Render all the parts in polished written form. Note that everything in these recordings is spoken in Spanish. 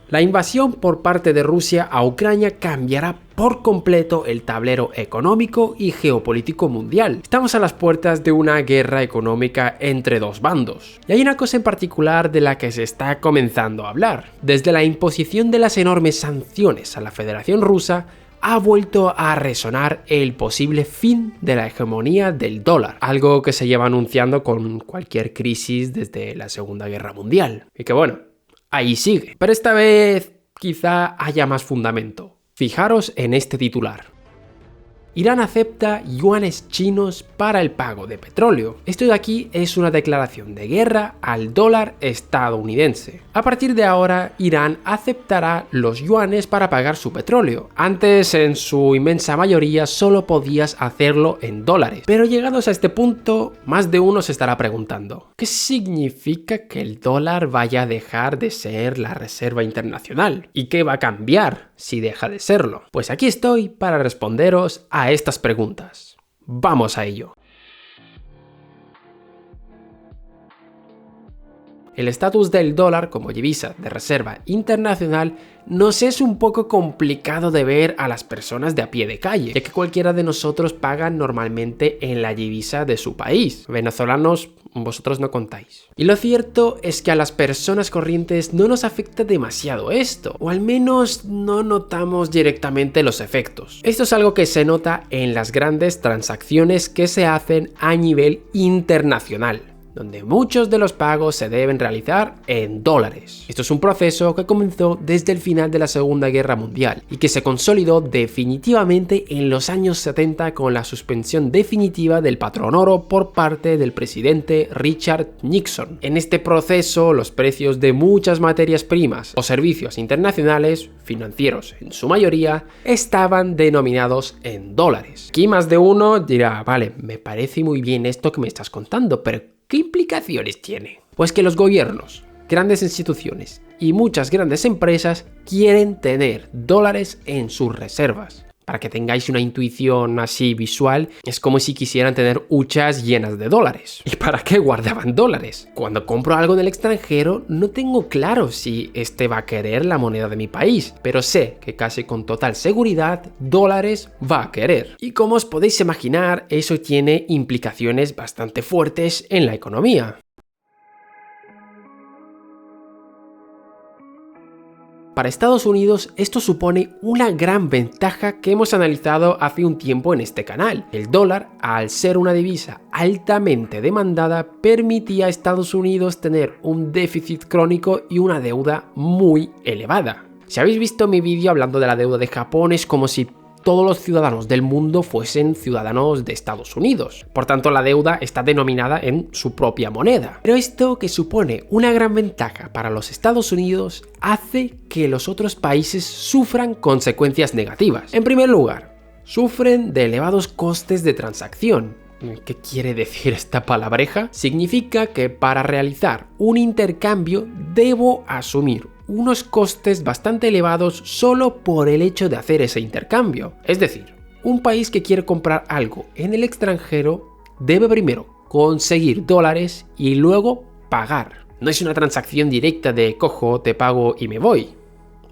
La invasión por parte de Rusia a Ucrania cambiará por completo el tablero económico y geopolítico mundial. Estamos a las puertas de una guerra económica entre dos bandos. Y hay una cosa en particular de la que se está comenzando a hablar. Desde la imposición de las enormes sanciones a la Federación Rusa, ha vuelto a resonar el posible fin de la hegemonía del dólar, algo que se lleva anunciando con cualquier crisis desde la Segunda Guerra Mundial. Y que bueno, ahí sigue. Pero esta vez quizá haya más fundamento. Fijaros en este titular. Irán acepta yuanes chinos para el pago de petróleo. Esto de aquí es una declaración de guerra al dólar estadounidense. A partir de ahora, Irán aceptará los yuanes para pagar su petróleo. Antes, en su inmensa mayoría, solo podías hacerlo en dólares. Pero llegados a este punto, más de uno se estará preguntando, ¿qué significa que el dólar vaya a dejar de ser la reserva internacional? ¿Y qué va a cambiar si deja de serlo? Pues aquí estoy para responderos a estas preguntas. Vamos a ello. El estatus del dólar como divisa de reserva internacional nos es un poco complicado de ver a las personas de a pie de calle, ya que cualquiera de nosotros paga normalmente en la divisa de su país. Venezolanos, vosotros no contáis. Y lo cierto es que a las personas corrientes no nos afecta demasiado esto, o al menos no notamos directamente los efectos. Esto es algo que se nota en las grandes transacciones que se hacen a nivel internacional, donde muchos de los pagos se deben realizar en dólares. Esto es un proceso que comenzó desde el final de la Segunda Guerra Mundial y que se consolidó definitivamente en los años 70 con la suspensión definitiva del patrón oro por parte del presidente Richard Nixon. En este proceso, los precios de muchas materias primas o servicios internacionales, financieros en su mayoría, estaban denominados en dólares. Aquí más de uno dirá, vale, me parece muy bien esto que me estás contando, pero ¿qué implicaciones tiene? Pues que los gobiernos, grandes instituciones y muchas grandes empresas quieren tener dólares en sus reservas. Para que tengáis una intuición así visual, es como si quisieran tener huchas llenas de dólares. ¿Y para qué guardaban dólares? Cuando compro algo en el extranjero, no tengo claro si este va a querer la moneda de mi país, pero sé que casi con total seguridad, dólares va a querer. Y como os podéis imaginar, eso tiene implicaciones bastante fuertes en la economía. Para Estados Unidos esto supone una gran ventaja que hemos analizado hace un tiempo en este canal. El dólar, al ser una divisa altamente demandada, permitía a Estados Unidos tener un déficit crónico y una deuda muy elevada. Si habéis visto mi vídeo hablando de la deuda de Japón, es como si todos los ciudadanos del mundo fuesen ciudadanos de Estados Unidos. Por tanto, la deuda está denominada en su propia moneda. Pero esto, que supone una gran ventaja para los Estados Unidos, hace que los otros países sufran consecuencias negativas. En primer lugar, sufren de elevados costes de transacción. ¿Qué quiere decir esta palabreja? Significa que para realizar un intercambio debo asumir unos costes bastante elevados solo por el hecho de hacer ese intercambio. Es decir, un país que quiere comprar algo en el extranjero debe primero conseguir dólares y luego pagar. No es una transacción directa de cojo, te pago y me voy.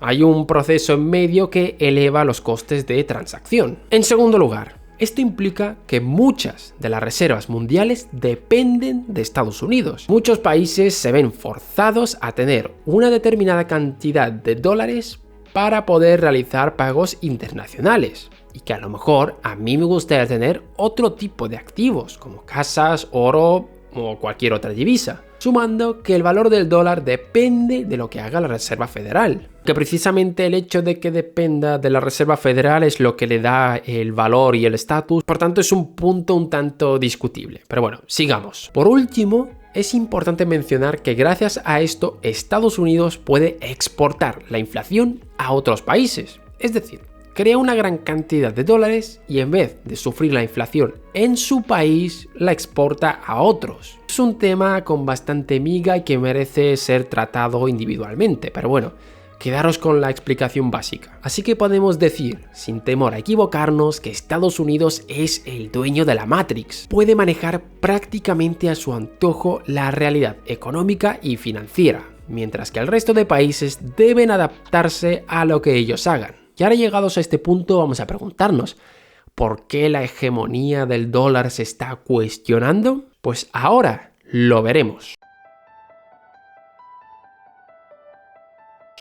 Hay un proceso en medio que eleva los costes de transacción. En segundo lugar, esto implica que muchas de las reservas mundiales dependen de Estados Unidos. Muchos países se ven forzados a tener una determinada cantidad de dólares para poder realizar pagos internacionales. Y que a lo mejor a mí me gustaría tener otro tipo de activos, como casas, oro o cualquier otra divisa. Sumando que el valor del dólar depende de lo que haga la Reserva Federal. Que precisamente el hecho de que dependa de la Reserva Federal es lo que le da el valor y el estatus. Por tanto, es un punto un tanto discutible. Pero bueno, sigamos. Por último, es importante mencionar que gracias a esto, Estados Unidos puede exportar la inflación a otros países. Es decir, crea una gran cantidad de dólares y en vez de sufrir la inflación en su país, la exporta a otros. Es un tema con bastante miga y que merece ser tratado individualmente, pero bueno, quedaros con la explicación básica. Así que podemos decir, sin temor a equivocarnos, que Estados Unidos es el dueño de la Matrix. Puede manejar prácticamente a su antojo la realidad económica y financiera. mientras que el resto de países deben adaptarse a lo que ellos hagan. Y ahora llegados a este punto vamos a preguntarnos, ¿por qué la hegemonía del dólar se está cuestionando? Pues ahora lo veremos.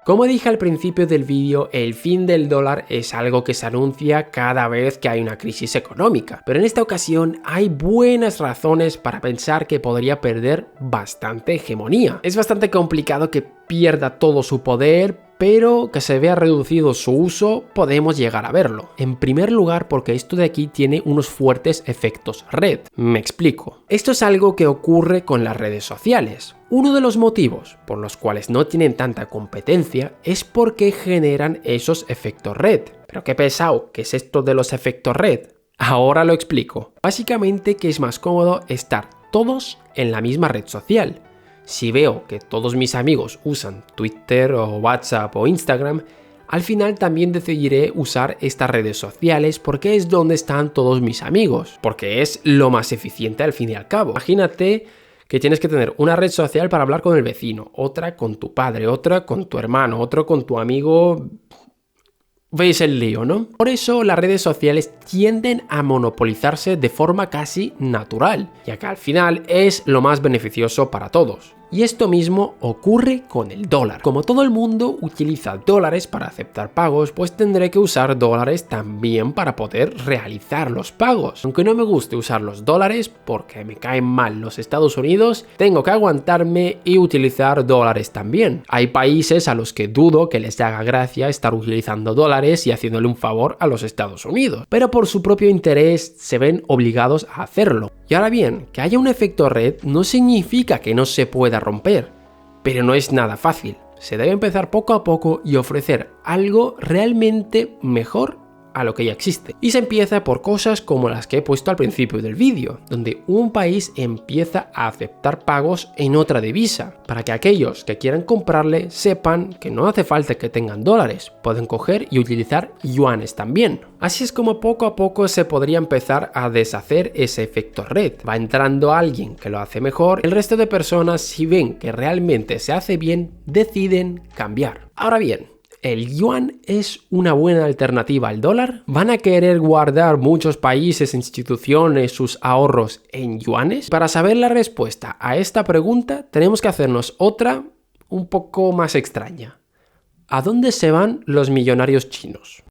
Como dije al principio del vídeo, el fin del dólar es algo que se anuncia cada vez que hay una crisis económica, pero en esta ocasión hay buenas razones para pensar que podría perder bastante hegemonía. Es bastante complicado que pierda todo su poder, pero que se vea reducido su uso, podemos llegar a verlo. En primer lugar, porque esto de aquí tiene unos fuertes efectos red. Me explico. Esto es algo que ocurre con las redes sociales. Uno de los motivos por los cuales no tienen tanta competencia es porque generan esos efectos red. Pero qué pesado, ¿qué es esto de los efectos red? Ahora lo explico. Básicamente que es más cómodo estar todos en la misma red social. Si veo que todos mis amigos usan Twitter o WhatsApp o Instagram, al final también decidiré usar estas redes sociales porque es donde están todos mis amigos, porque es lo más eficiente al fin y al cabo. Imagínate que tienes que tener una red social para hablar con el vecino, otra con tu padre, otra con tu hermano, otro con tu amigo. ¿Veis el lío, no? Por eso las redes sociales tienden a monopolizarse de forma casi natural, ya que al final es lo más beneficioso para todos. Y esto mismo ocurre con el dólar. Como todo el mundo utiliza dólares para aceptar pagos, pues tendré que usar dólares también para poder realizar los pagos. Aunque no me guste usar los dólares porque me caen mal los Estados Unidos, tengo que aguantarme y utilizar dólares también. Hay países a los que dudo que les haga gracia estar utilizando dólares y haciéndole un favor a los Estados Unidos, pero por su propio interés se ven obligados a hacerlo. Y ahora bien, que haya un efecto red no significa que no se pueda romper, pero no es nada fácil. Se debe empezar poco a poco y ofrecer algo realmente mejor a lo que ya existe. Y se empieza por cosas como las que he puesto al principio del vídeo, donde un país empieza a aceptar pagos en otra divisa, para que aquellos que quieran comprarle sepan que no hace falta que tengan dólares, pueden coger y utilizar yuanes también. Así es como poco a poco se podría empezar a deshacer ese efecto red. Va entrando alguien que lo hace mejor, el resto de personas, si ven que realmente se hace bien, deciden cambiar. Ahora bien, ¿el yuan es una buena alternativa al dólar? ¿Van a querer guardar muchos países e instituciones sus ahorros en yuanes? Para saber la respuesta a esta pregunta tenemos que hacernos otra un poco más extraña. ¿A dónde se van los millonarios chinos?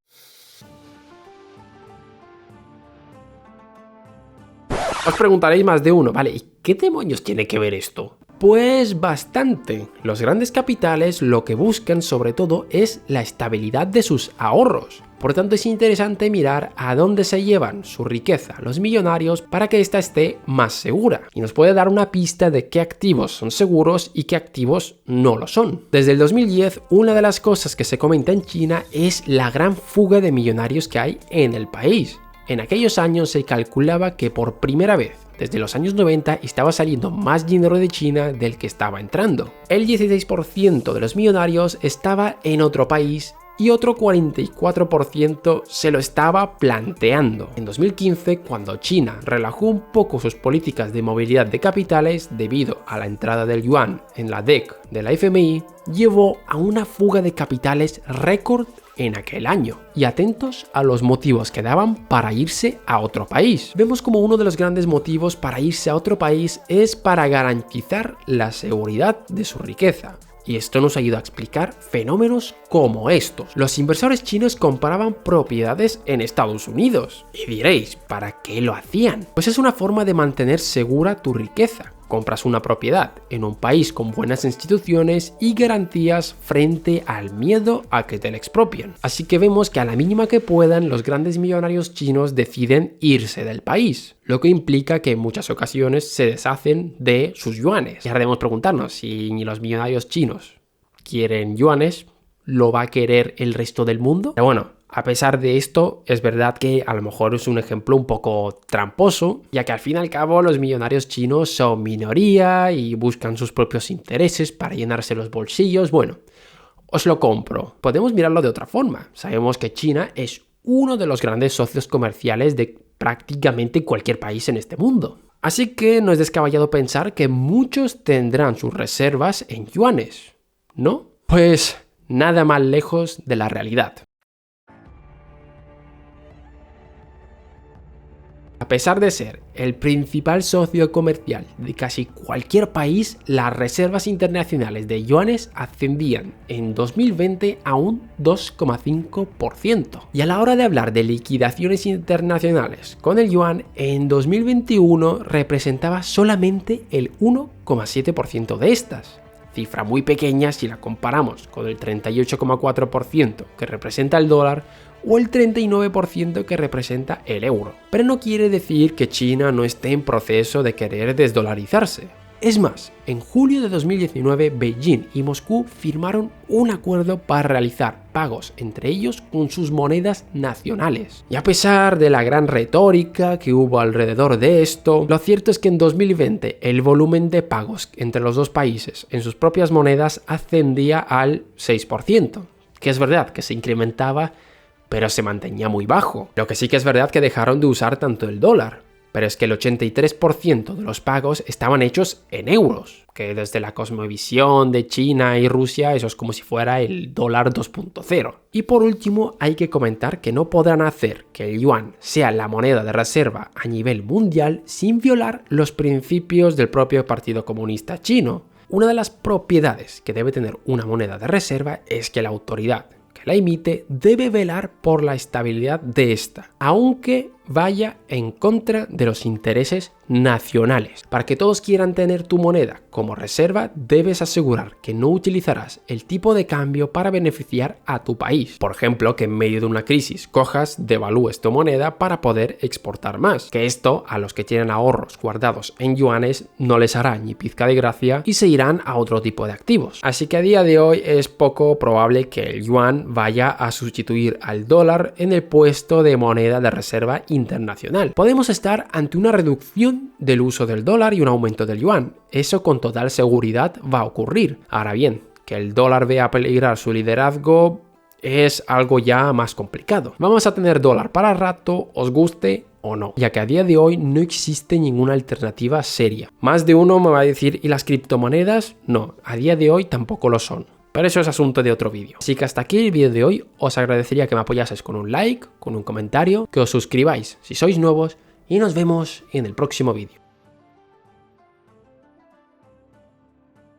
Os preguntaréis más de uno, ¿vale? ¿Y qué demonios tiene que ver esto? Pues bastante. Los grandes capitales lo que buscan sobre todo es la estabilidad de sus ahorros. Por tanto es interesante mirar a dónde se llevan su riqueza los millonarios para que ésta esté más segura. Y nos puede dar una pista de qué activos son seguros y qué activos no lo son. Desde el 2010, una de las cosas que se comenta en China es la gran fuga de millonarios que hay en el país. En aquellos años se calculaba que por primera vez desde los años 90 estaba saliendo más dinero de China del que estaba entrando. El 16% de los millonarios estaba en otro país y otro 44% se lo estaba planteando. En 2015, cuando China relajó un poco sus políticas de movilidad de capitales debido a la entrada del yuan en la DEC de la FMI, llevó a una fuga de capitales récord en aquel año. Y atentos a los motivos que daban para irse a otro país. Vemos como uno de los grandes motivos para irse a otro país es para garantizar la seguridad de su riqueza. Y esto nos ayuda a explicar fenómenos como estos. Los inversores chinos compraban propiedades en Estados Unidos. Y diréis, ¿para qué lo hacían? Pues es una forma de mantener segura tu riqueza. Compras una propiedad en un país con buenas instituciones y garantías frente al miedo a que te la expropien. Así que vemos que a la mínima que puedan, los grandes millonarios chinos deciden irse del país, lo que implica que en muchas ocasiones se deshacen de sus yuanes. Y ahora debemos preguntarnos si los millonarios chinos quieren yuanes, ¿lo va a querer el resto del mundo? Pero bueno, a pesar de esto, es verdad que a lo mejor es un ejemplo un poco tramposo, ya que al fin y al cabo los millonarios chinos son minoría y buscan sus propios intereses para llenarse los bolsillos. Bueno, os lo compro. Podemos mirarlo de otra forma. Sabemos que China es uno de los grandes socios comerciales de prácticamente cualquier país en este mundo. Así que no es descabellado pensar que muchos tendrán sus reservas en yuanes. ¿no? Pues nada más lejos de la realidad. A pesar de ser el principal socio comercial de casi cualquier país, las reservas internacionales de yuanes ascendían en 2020 a un 2,5%. Y a la hora de hablar de liquidaciones internacionales con el yuan, en 2021 representaba solamente el 1,7% de estas. Cifra muy pequeña si la comparamos con el 38,4% que representa el dólar o el 39% que representa el euro. Pero no quiere decir que China no esté en proceso de querer desdolarizarse. Es más, en julio de 2019 Beijing y Moscú firmaron un acuerdo para realizar pagos entre ellos con sus monedas nacionales. Y a pesar de la gran retórica que hubo alrededor de esto, lo cierto es que en 2020 el volumen de pagos entre los dos países en sus propias monedas ascendía al 6%, que es verdad que se incrementaba, pero se mantenía muy bajo. Lo que sí que es verdad que dejaron de usar tanto el dólar, pero es que el 83% de los pagos estaban hechos en euros, que desde la cosmovisión de China y Rusia eso es como si fuera el dólar 2.0. Y por último hay que comentar que no podrán hacer que el yuan sea la moneda de reserva a nivel mundial sin violar los principios del propio Partido Comunista Chino. Una de las propiedades que debe tener una moneda de reserva es que la autoridad que la emite debe velar por la estabilidad de esta, aunque vaya en contra de los intereses nacionales. Para que todos quieran tener tu moneda como reserva, debes asegurar que no utilizarás el tipo de cambio para beneficiar a tu país. Por ejemplo, que en medio de una crisis cojas, devalúes tu moneda para poder exportar más. Que esto a los que tienen ahorros guardados en yuanes no les hará ni pizca de gracia y se irán a otro tipo de activos. Así que a día de hoy es poco probable que el yuan vaya a sustituir al dólar en el puesto de moneda de reserva internacional. Podemos estar ante una reducción del uso del dólar y un aumento del yuan. Eso con total seguridad va a ocurrir. Ahora bien, que el dólar vea peligrar su liderazgo es algo ya más complicado. Vamos a tener dólar para rato, os guste o no, ya que a día de hoy no existe ninguna alternativa seria. Más de uno me va a decir, ¿y las criptomonedas? No, a día de hoy tampoco lo son. Pero eso es asunto de otro vídeo. Así que hasta aquí el vídeo de hoy. Os agradecería que me apoyaseis con un like, con un comentario, que os suscribáis si sois nuevos y nos vemos en el próximo vídeo.